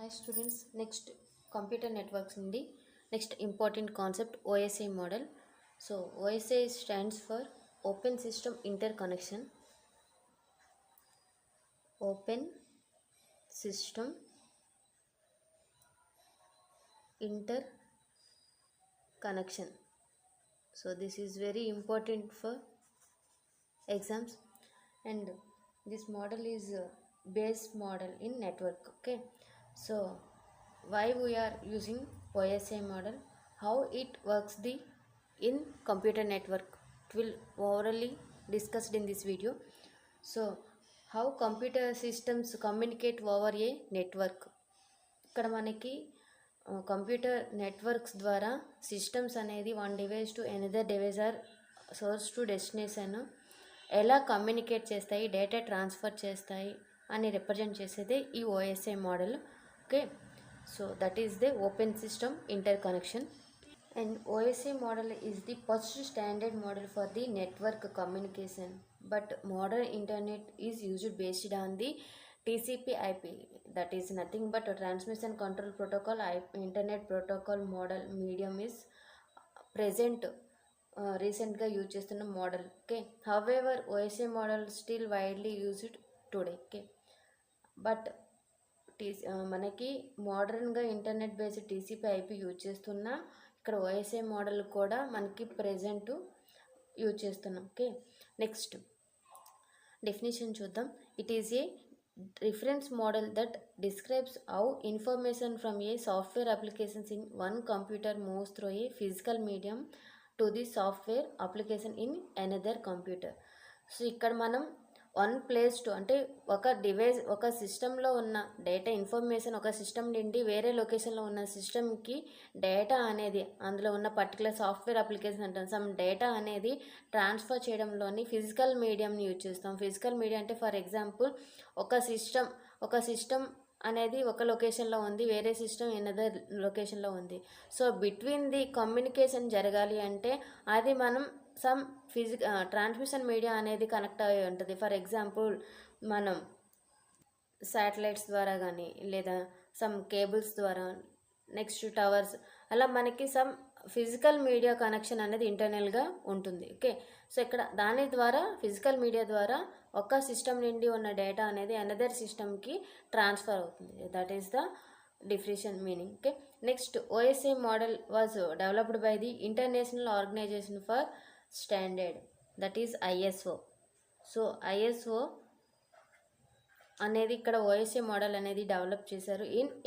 Hi students, next computer networks in the next important concept OSI model. So OSI stands for Open System Interconnection. Open System Interconnection. So this is very important for exams, and this model is a base model in network. Okay, so why we are using OSI model, how it works the in computer network, it will orally discussed in this video. So how computer systems communicate over a network. ఇక్కడ మనకి computer networks ద్వారా systems అనేది one device to another device are source to destination ఎలా communicate చేస్తాయి, data transfer చేస్తాయి అని represent చేసేదే ఈ OSI model. Okay, so that is the open system interconnection, and OSI model is the first standard model for the network communication, but modern internet is used based on the TCP/IP, that is nothing but a transmission control protocol. Internet protocol model medium is present రీసెంట్గా use చేస్తున్న model. Okay, however OSI model still widely used today. Okay, but మనకి మోడర్న్గా internet based TCP/IP use చేస్తున్నా ఇక్కడ OSI model కూడా మనకి present use చేస్తున్నాం. Okay, next definition చూద్దాం. It is a reference model that describes how information from A software applications in one computer moves through a physical medium to the software application in another computer. So ఇక్కడ మనం one place to అంటే ఒక device, ఒక సిస్టంలో ఉన్న data information ఒక system నుండి వేరే లొకేషన్లో ఉన్న సిస్టమ్కి డేటా అనేది అందులో ఉన్న పర్టికులర్ సాఫ్ట్వేర్ అప్లికేషన్ అంటాం, సమ్ డేటా అనేది ట్రాన్స్ఫర్ చేయడంలోని ఫిజికల్ మీడియంని యూజ్ చేస్తాం. ఫిజికల్ మీడియం అంటే ఫర్ ఎగ్జాంపుల్ ఒక సిస్టమ్ అనేది ఒక లొకేషన్లో ఉంది, వేరే సిస్టమ్ ఎనదర్ లొకేషన్లో ఉంది. సో బిట్వీన్ ది కమ్యూనికేషన్ జరగాలి అంటే అది మనం సమ్ ట్రాన్స్మిషన్ మీడియా అనేది కనెక్ట్ అయి ఉంటుంది. ఫర్ ఎగ్జాంపుల్ మనం శాటిలైట్స్ ద్వారా కానీ లేదా సమ్ కేబుల్స్ ద్వారా, నెక్స్ట్ టవర్స్, అలా మనకి సమ్ ఫిజికల్ మీడియా కనెక్షన్ అనేది ఇంటర్నల్గా ఉంటుంది. ఓకే, సో ఇక్కడ దాని ద్వారా ఫిజికల్ మీడియా ద్వారా ఒక సిస్టమ్ నుండి ఉన్న డేటా అనేది అనదర్ సిస్టమ్కి ట్రాన్స్ఫర్ అవుతుంది. That is the differentiation meaning. Okay, next OSI model was developed by the international organisation for standard, that is ISO. So ISO అనేది ఇక్కడ OSI మోడల్ అనేది డెవలప్ చేశారు ఇన్